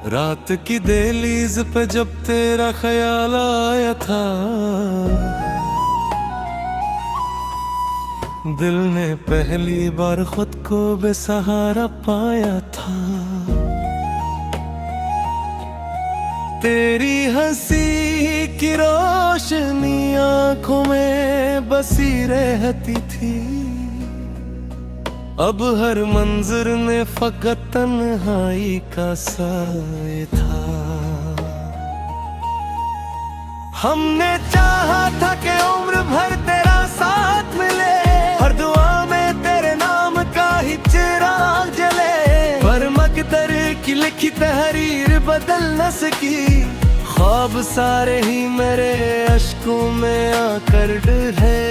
रात की दहलीज पे जब तेरा ख्याल आया था, दिल ने पहली बार खुद को बेसहारा पाया था। तेरी हंसी की रोशनी आंखों में बसी रहती थी, अब हर मंजर में फकत तन्हाई का साए था। हमने चाहा था कि उम्र भर तेरा साथ मिले, हर दुआ में तेरे नाम का ही चिराग जले, पर मकदर की लिखी तहरीर बदल न सकी, ख्वाब सारे ही मेरे अश्कों में आकर डरे।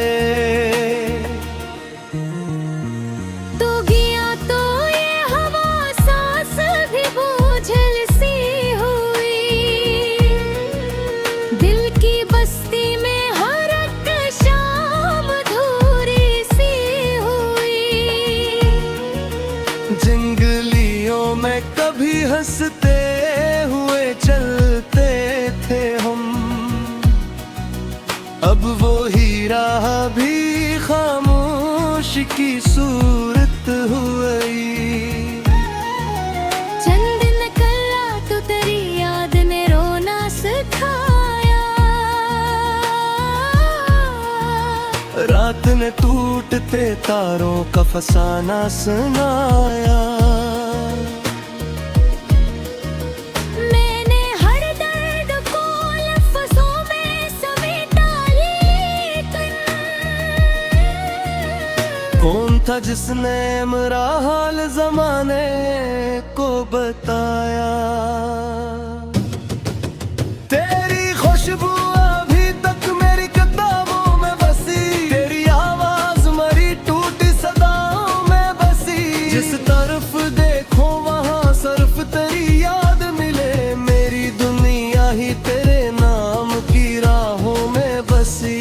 जंगलियों में कभी हंसते हुए चलते थे हम, अब वो ही राह भी खामोश की सूरत हुई। चंद निकला तो तेरी याद ने रोना सिखाया, रात ने टूटते तारों का फसाना सुनाया। मैंने हर दर्द को लफ्ज़ों में समेटा, लेकिन कौन था जिसने मेरा हाल ज़माने को बताया। तेरी खुशबू अभी तक मेरी किताबों में बसी, तेरी आवाज मरी टूटी सदाओं में बसी, जिस तरफ देखो वहाँ सिर्फ तेरी याद मिले, मेरी दुनिया ही तेरे नाम की राहों में बसी।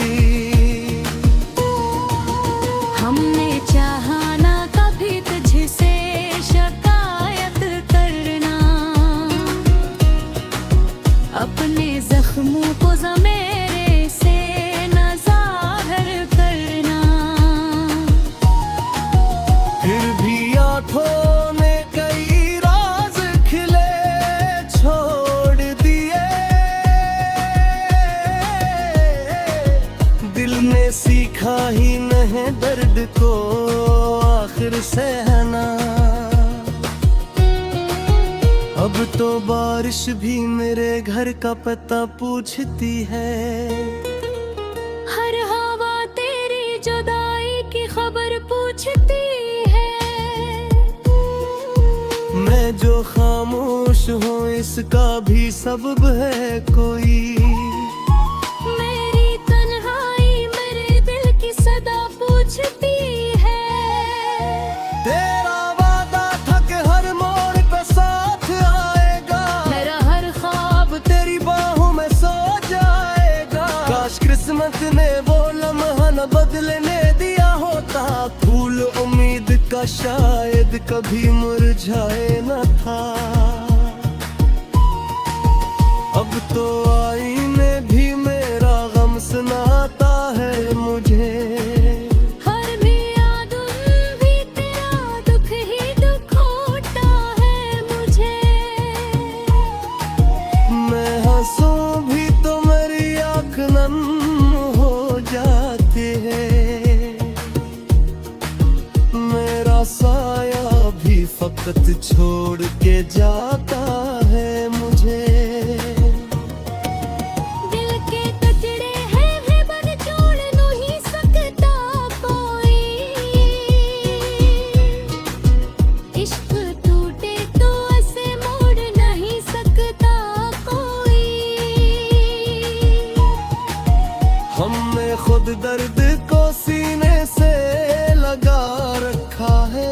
हमने चाहा ना कभी तुझसे शिकायत करना, अपने जख्मों को ज़मीरे से न ज़ाहिर करना, फिर भी आँखों ने कई राज खिले छोड़ दिए, दिल ने सीखा ही नहीं दर्द को आखिर सहना। अब तो बारिश भी मेरे घर का पता पूछती है, हर हवा तेरी जुदाई की खबर पूछती है। मैं जो खामोश हूँ इसका भी सबब है कोई, मेरी तन्हाई मेरे दिल की सदा पूछती है। तेरा वादा था कि हर मोड़ पे साथ आएगा, मेरा हर ख्वाब तेरी बाहों में सो जाएगा, काश किस्मत ने वो लम्हा न बदलने दिया होता, फूल उम्मीद का शायद कभी मुरझाए न था। अब तो आईने भी मेरा गम सुनाता है मुझे, हर भी यादों भी तेरा दुख ही दुख होता है मुझे। मैं हंसूं भी तो मेरी आँख नम हो जाती है, मेरा साया भी फकत छोड़ के जाता है मुझे। दिल के टुकड़े हैं पर जोड़ नहीं सकता कोई, इश्क टूटे तो ऐसे मोड़ नहीं सकता कोई। हमने खुद दर्द को सीने से लगा रखा है,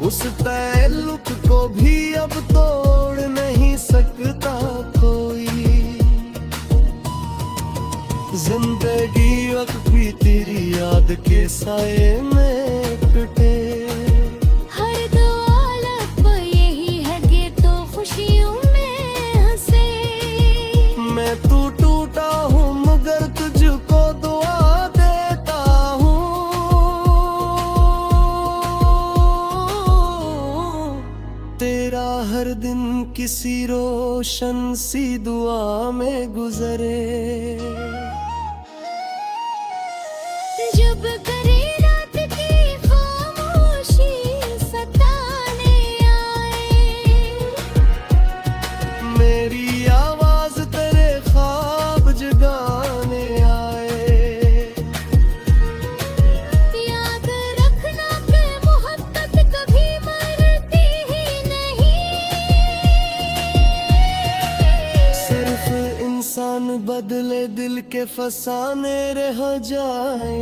उस ताल्लुक को भी अब तोड़ नहीं सकता कोई। जिंदगी वक्त भी तेरी याद के साए में कटे, हर दुआ लब ये हर दिन किसी रोशन सी दुआ में गुजरे। जब करे रात की खामोशी सताने आए, मेरी आवाज तेरे ख्वाब जगाने आए। याद रखना कि मोहब्बत कभी मरती ही नहीं। सिर्फ इंसान बदले दिल के फसाने रह जाए।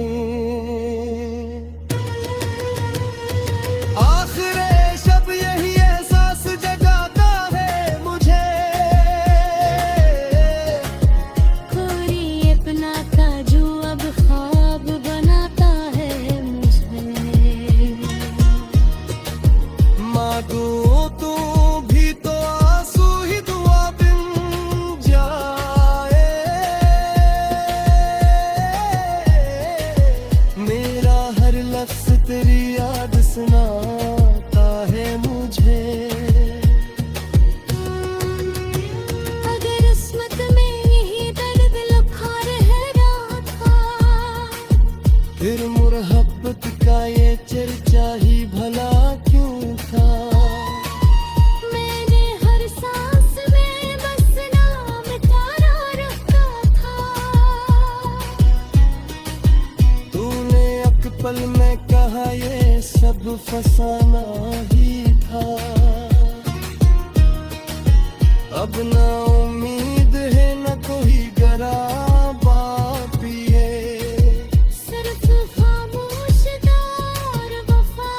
आखिरे शब यही एहसास जगाता है मुझे। कोई अपना था जो अब ख्वाब बनाता है मुझे। मांगू तू भी तो आंसू ही दुआ बिन जाए। मेरा हर लफ्ज तेरी याद सुनाता है मुझे। अगर किस्मत में यही दर्द लिखा रहा था, फिर मुहब्बत का ये चर्चा ही भला क्यों था। मैंने हर सांस में बस नाम तारा रखा था। तूने एक पल में कहा ये सब फसाना ही था। अब ना उम्मीद है न कोई गराबा पिए। सिर्फ खामोश और वफा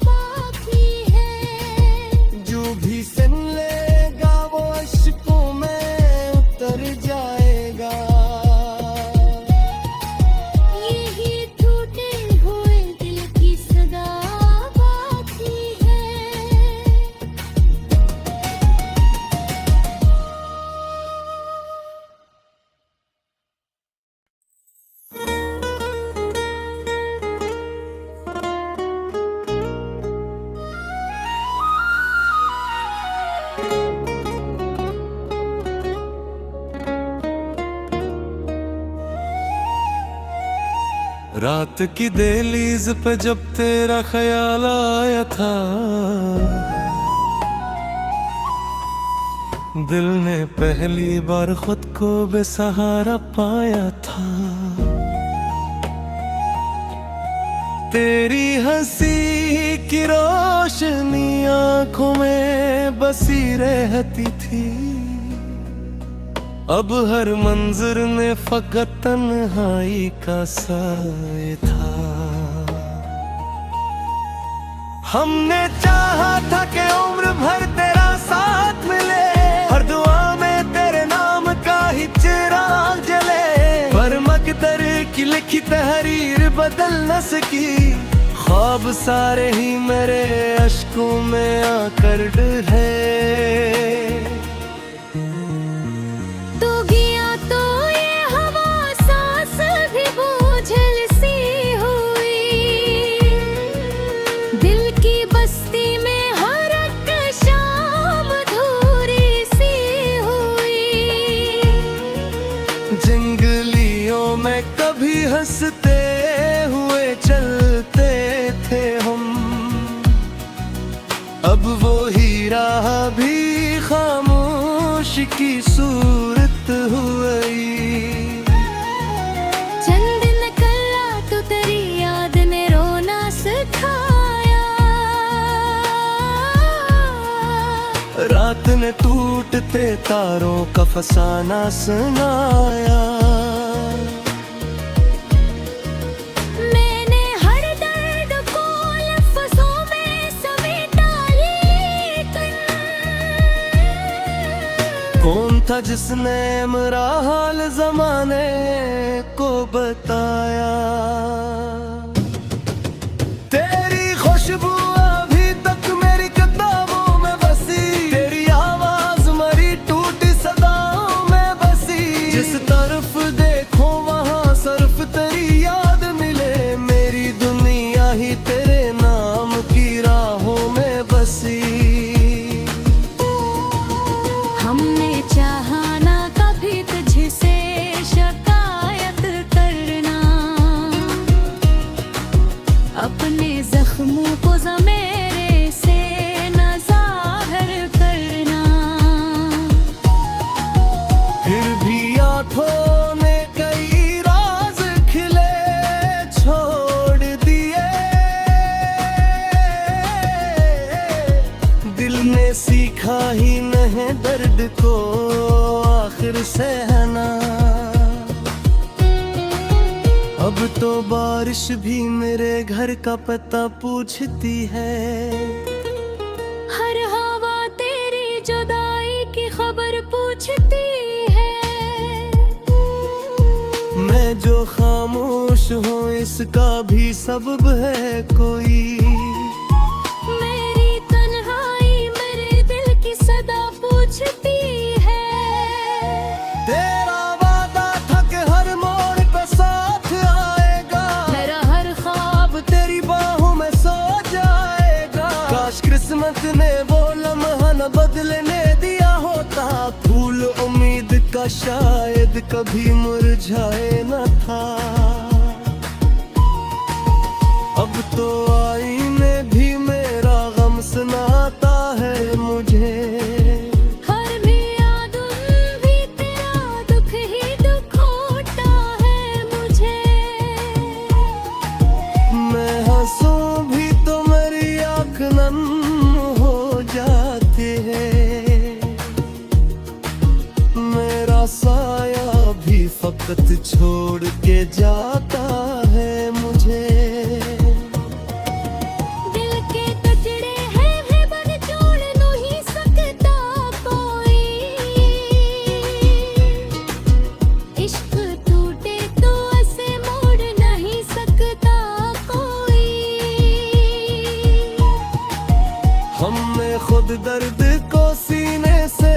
बाकी है। जो भी सुन लेगा वो अश्कों में उतर जाएगा। यही टूटे हुए दिल की सदा बाकी है। रात की दहलीज पे जब तेरा ख्याल आया था, दिल ने पहली बार खुद को बेसहारा पाया था। तेरी हंसी की रोशनी आंखों में बसी रहती थी। अब हर मंजर में फकत तन्हाई का साए था। हमने चाहा था कि उम्र भर तेरा साथ मिले, हर दुआ में तेरे नाम का ही चिराग जले। पर मकदर की लिखी तहरीर बदल न सकी, ख्वाब सारे ही मेरे अश्कों में आकर डरे। तू गया तो ये हवा सांस भी बोझल सी हुई। दिल की बस्ती में हर एक शाम अधूरी सी हुई। जंगलियों में कभी हंसते हुए चलते थे हम, अब वो ही राह भी खामोश की सूरत हुई। चंद निकला तो तेरी याद ने रोना सिखाया। रात ने टूटते तारों का फसाना सुनाया। मैंने हर दर्द को लफ्ज़ों में समेटा, लेकिन कौन था जिसने मेरा हाल जमाने को बताया। तेरी खुशबू अभी तक मेरी किताबों में बसी, तेरी आवाज मरी टूटी सदाओं में बसी। जिस तरफ देखो वहाँ सिर्फ तेरी याद मिले, मेरी दुनिया ही तेरे नाम की राहों में बसी। सीखा ही नहीं दर्द को आखिर सहना। अब तो बारिश भी मेरे घर का पता पूछती है। हर हवा तेरी जुदाई की खबर पूछती है। मैं जो खामोश हूँ इसका भी सबब है कोई। मेरी तन्हाई मेरे दिल की सदा पूछती है। तेरा वादा था कि हर मोड़ पे साथ आएगा, मेरा हर ख्वाब तेरी बाहों में सो जाएगा। काश किस्मत ने वो लम्हा न बदलने दिया होता। फूल उम्मीद का शायद कभी मुरझाए न था। अब तो आईने भी मेरा गम सुनाता है मुझे। हर मियादुन भी तेरा दुख ही दुख होता है मुझे। मैं हंसूं भी तो मेरी आँख नम हो जाती है। मेरा साया भी फकत छोड़ के जाता है मुझे। दिल के टुकड़े हैं बन जोड़ नहीं सकता कोई। इश्क टूटे तो ऐसे मोड़ नहीं सकता कोई। हमने खुद दर्द को सीने से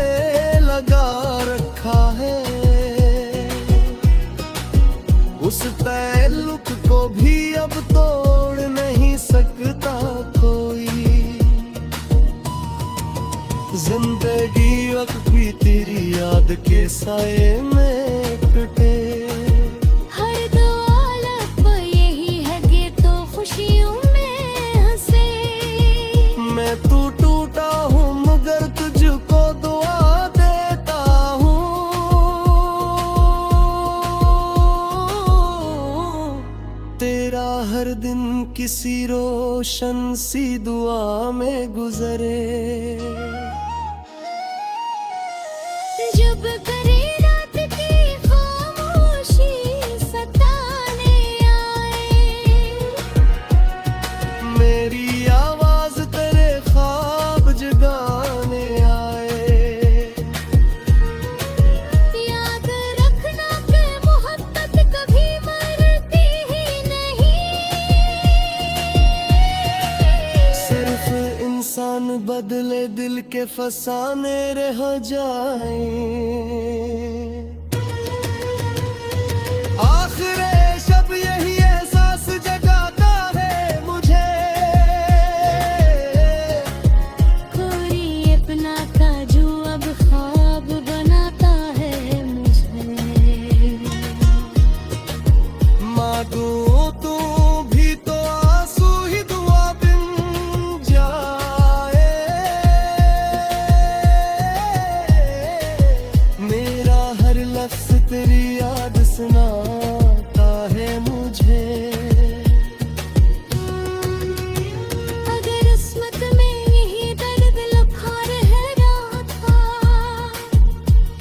लगा रखा है। उस ताल्लुक को भी अब तोड़ नहीं सकता कोई। जिंदगी वक्त भी तेरी याद के साए में कटे। हर दुआ लब पर यही है कि तो खुशियों में हंसे। मैं तू टूटा हूँ मगर तुझको दुआ देता हूँ। तेरा हर दिन किसी रोशन सी दुआ में गुजरे। जब करे रात की खामोशी सताने आए। मेरी आवाज तेरे ख्वाब जगाने आए। याद रखना कि मोहब्बत कभी मरती ही नहीं। सिर्फ इंसान बदले दिल के फसाने रह जाए। आखिर शब यही एहसास जगाता है मुझे। कोई अपना काजू अब ख्वाब बनाता है मुझे। मांगू तू भी तो आंसू ही दुआ बिन जाए। मेरा हर लफ्ज तेरी याद सुनाता है मुझे। अगर किस्मत में यही दर्द लिखा रह रहा था।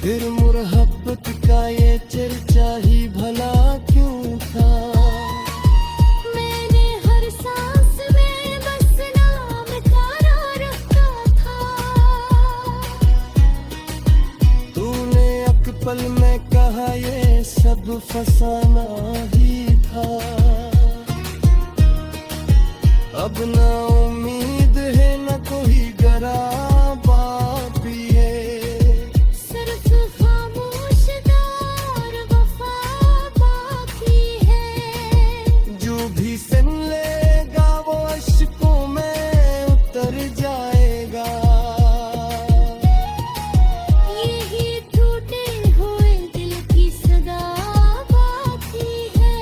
फिर मुहब्बत का ये चर्चा ही भला क्यों था। मैंने हर सांस में बस नाम तारा रखा था। तूने एक पल में कहा ये सब फसाना ही था। अब ना उम्मीद है न कोई गरा बापी है। सिर्फ खामोश दार वफा बाकी है। जो भी सुन लेगा वो अश्कों में उतर जाएगा। यही टूटे हुए दिल की सदा बाकी है।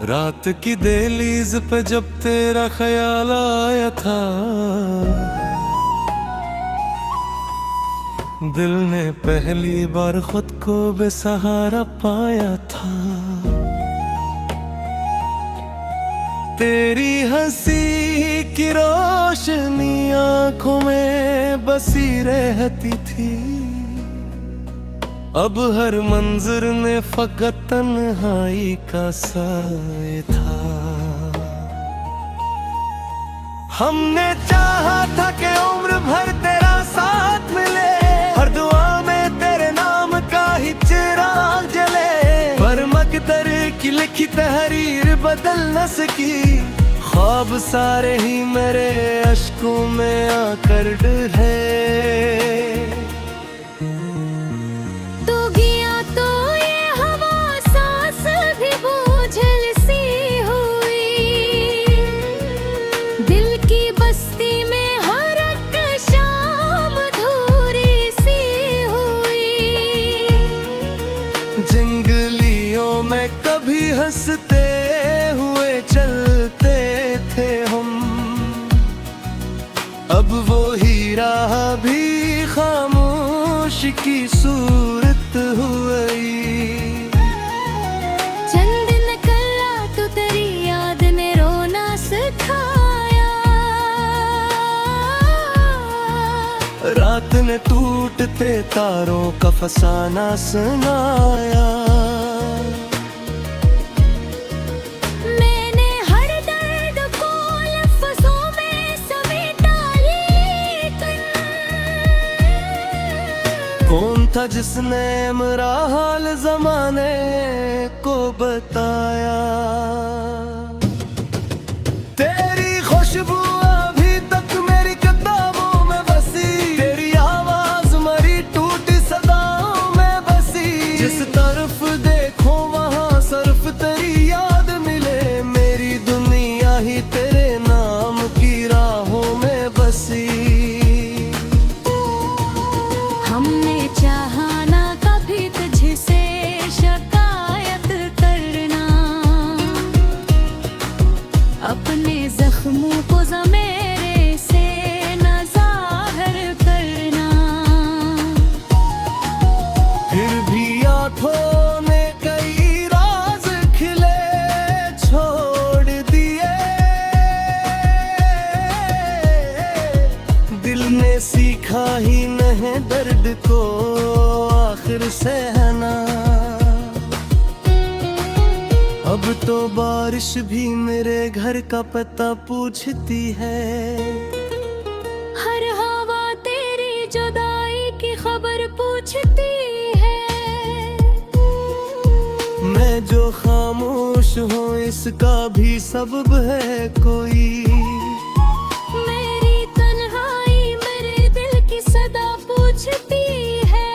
रात की दहलीज पे जब तेरा ख्याल आया था, दिल ने पहली बार खुद को बेसहारा पाया था। तेरी हंसी की रोशनी आंखों में बसी रहती थी, अब हर मंजर में फकत तन्हाई का साए था। हमने चाहा था कि उम्र भर तेरा साथ मिले, हर दुआ में तेरे नाम का ही चिराग जले, पर मकदर की लिखी तहरीर बदल न सकी, ख्वाब सारे ही मेरे अश्कों में आकर डले। जंगलियों में कभी हंसते हुए चलते थे हम, अब वो हीरा भी खामोश की सूरत हुई। चंद निकला तो तेरी याद ने रोना सिखाया, रात ने टूटते तारों का फसाना सुनाया। मैंने हर दर्द को लफ्ज़ों में समेटा, लेकिन कौन था जिसने मेरा हाल जमाने को बताया। तेरी खुशबू अभी तक मेरी किताबों में बसी, तेरी आवाज मरी टूटी सदाओं में बसी, जिस तरफ देखो वहाँ सिर्फ तेरी याद मिले, मेरी दुनिया ही तेरे नाम की राहों में बसी। हमने चाहा ना कभी तुझसे शिकायत करना, अपने जख्मों को ज़मीरे से न ज़ाहिर करना, फिर भी आँखों ने कई राज खिले छोड़ दिए, दिल ने सीखा ही नहीं दर्द को आखिर सहना। अब तो बारिश भी मेरे घर का पता पूछती है, हर हवा तेरी जुदाई की खबर पूछती है। मैं जो खामोश हूँ इसका भी सबब है कोई, मेरी तन्हाई मेरे दिल की सदा पूछती है।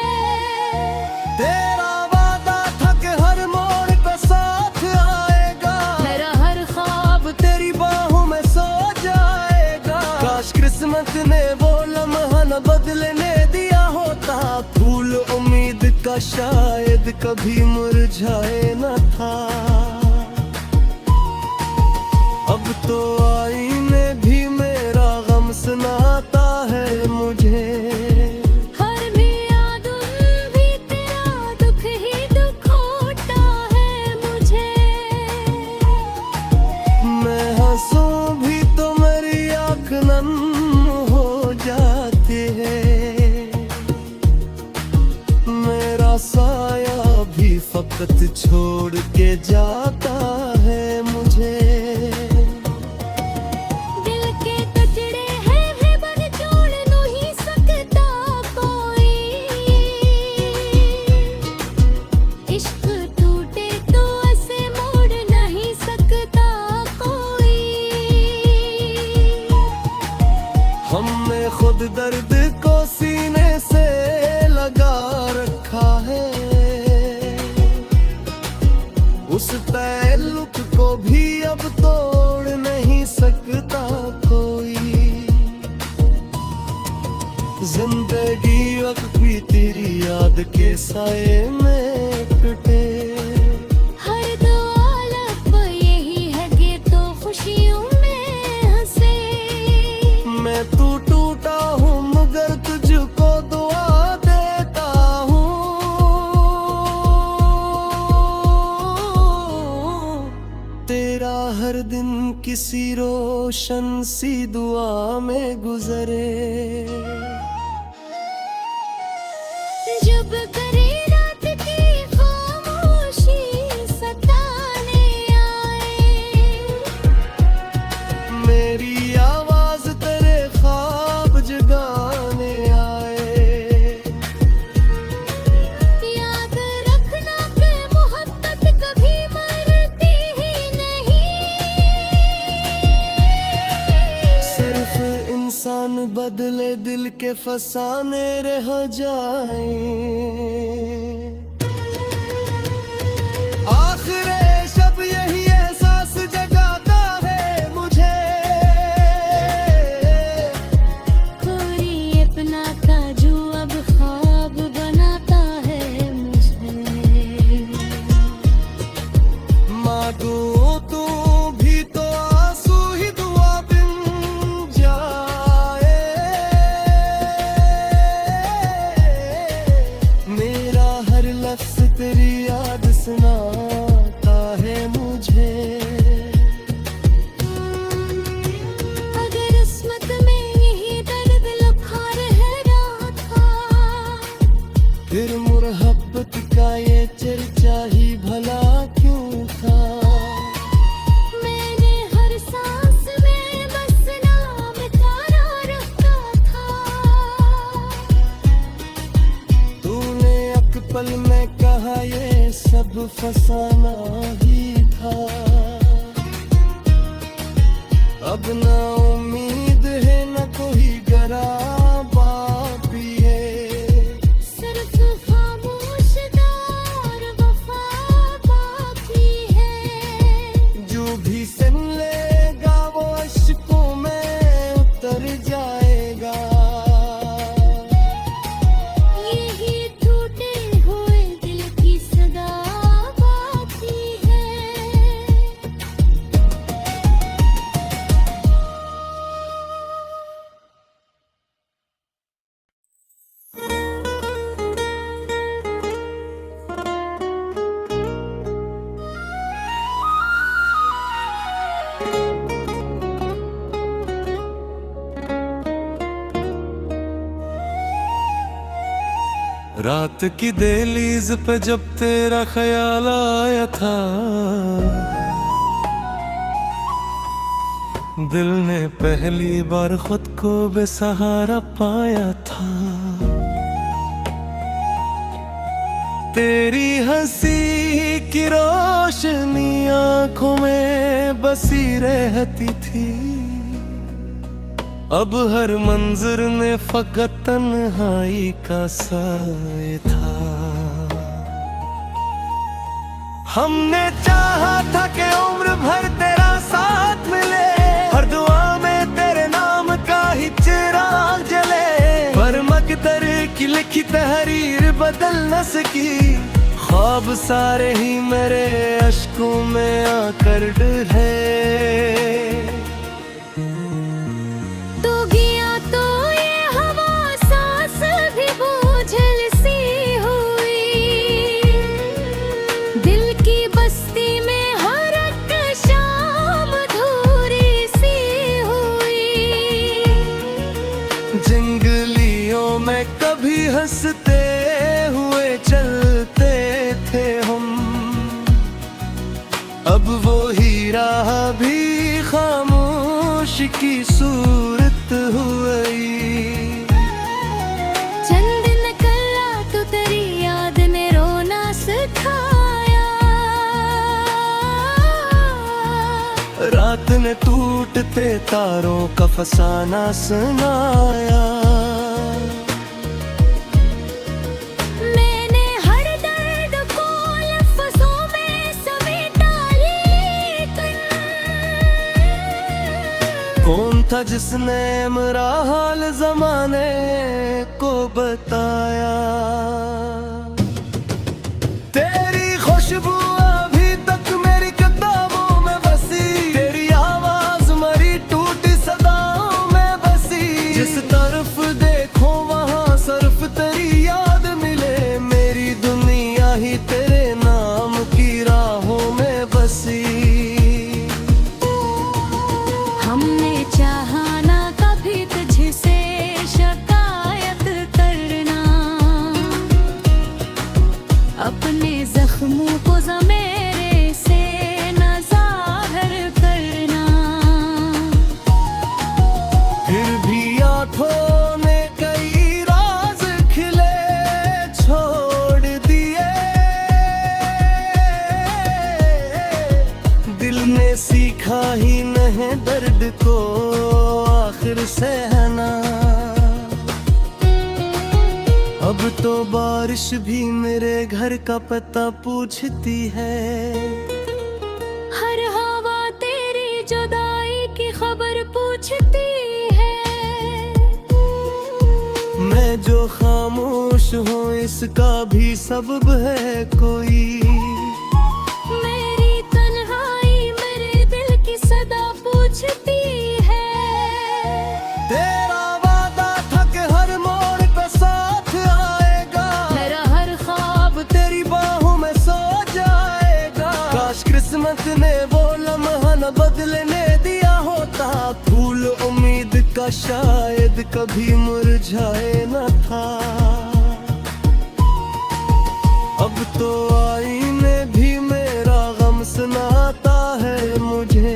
तेरा वादा था कि हर मोड़ पे साथ आएगा, मेरा हर ख्वाब तेरी बाहों में सो जाएगा, काश किस्मत ने वो लम्हा न बदलने दिया होता, फूल उम्मीद का शायद कभी मुरझाए न था। अब तो आईने भी मेरा गम सुनाता है मुझे, हर मियादुन भी तेरा दुख ही दुख होता है मुझे। मैं हंसूं भी तो मेरी आँख नम हो जाती है, मेरा साया भी फकत छोड़ के जाता है मुझे। दिल के टुकड़े हैं बन जोड़ नहीं सकता कोई, इश्क टूटे तो ऐसे मोड़ नहीं सकता कोई। हमने खुद दर्द को सीने से लगा रखा है, उस ताल्लुक को भी अब तोड़ नहीं सकता कोई। जिंदगी वक्त भी तेरी याद के साए में कटे, हर दुआ लब यही सी रोशन सी दुआ में गुजरे। जब करे रात की खामोशी सताने आए, मेरी आवाज तेरे ख्वाब जगाने आए। याद रखना कि मोहब्बत कभी मरती ही नहीं। सिर्फ इंसान बदले दिल के फसाने रह जाए। आखिरे शब यही एहसास जगाता है मुझे। कोई अपना काजू अब ख्वाब बनाता है मुझे। मांगू तू भी तो आंसू ही दुआ बिन जाए। मेरा हर लफ्ज तेरी याद सुनाता है मुझे। अगर किस्मत में यही दर्द लिखा रहा था, फिर मुहब्बत का ये चर्चा ही भला क्यों था। मैंने हर सांस में बस नाम तारा रखा था। तूने एक पल में कहा ये सब फसाना ही था। अब ना उम्मीद है न कोई गराबा भी है। सिर्फ खामोशदार वफा बाकी है। जो भी सुन लेगा वो अश्कों में उतर जाएगा। यही टूटे हुए दिल की सदा बाकी है। रात की दहलीज पे जब तेरा ख्याल आया था, दिल ने पहली बार खुद को बेसहारा पाया था। तेरी हंसी की रोशनी आंखों में बसी रहती थी। अब हर मंजर में फकत तन्हाई का साए था। हमने चाहा था कि उम्र भर तेरा साथ मिले, हर दुआ में तेरे नाम का ही चिराग जले। पर मकदर की लिखी तहरीर बदल न सकी, ख्वाब सारे ही मेरे अश्कों में आकर डरे। जंगलियों में कभी हंसते हुए चलते थे हम, अब वो हीरा भी खामोश की सूरत हुई। चंद निकला तो तेरी याद ने रोना सिखाया। रात ने टूटते तारों का फसाना सुनाया। मैंने हर दर्द को लफ्ज़ों में समेटा, लेकिन कौन था जिसने मेरा हाल जमाने को बताया। तेरी खुशबू अभी तक मेरी किताबों में बसी, तेरी आवाज मरी टूटी सदाओं में बसी। जिस तरफ देखो वहाँ सिर्फ तेरी याद मिले, मेरी दुनिया ही तेरे नाम की राहों में बसी। अपने जख्मों को ज़मीरे से न ज़ाहिर करना। फिर भी आँखों ने कई राज खिले छोड़ दिए, दिल ने सीखा ही नहीं दर्द को आखिर सहना। अब तो बारिश भी मेरे घर का पता पूछती है, हर हवा तेरी जुदाई की खबर पूछती है। मैं जो खामोश हूँ इसका भी सबब है कोई, मेरी तन्हाई मेरे दिल की सदा पूछती है। तेरा वादा था कि हर मोड़ पे साथ आएगा, मेरा हर ख्वाब तेरी बाहों में सो जाएगा। काश किस्मत ने वो लम्हा न बदलने दिया होता, फूल उम्मीद का शायद कभी मुरझाए न था। अब तो आईने भी मेरा गम सुनाता है मुझे,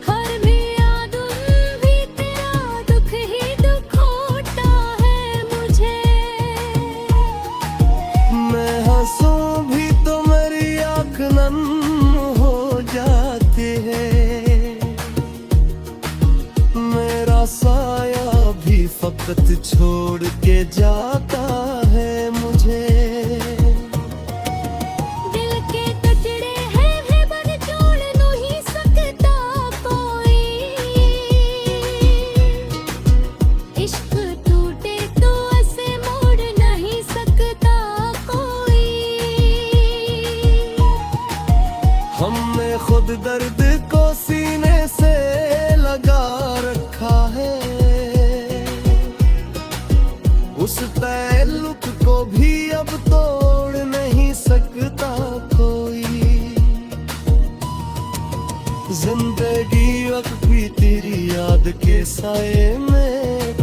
हर भी यादुन भी तेरा दुख ही दुख होता है मुझे। मैं हंसूं भी तो मेरी आँख नम हो जाती है, मेरा साया भी फकत छोड़ के जाता है मुझे। दिल के टुकड़े हैं बन जोड़ नहीं सकता कोई, इश्क टूटे तो ऐसे मोड़ नहीं सकता कोई। हमने खुद दर्द को सीने से लगा रखा है, उस ताल्लुक को भी अब तोड़ नहीं सकता कोई। जिंदगी अब भी तेरी याद के साए में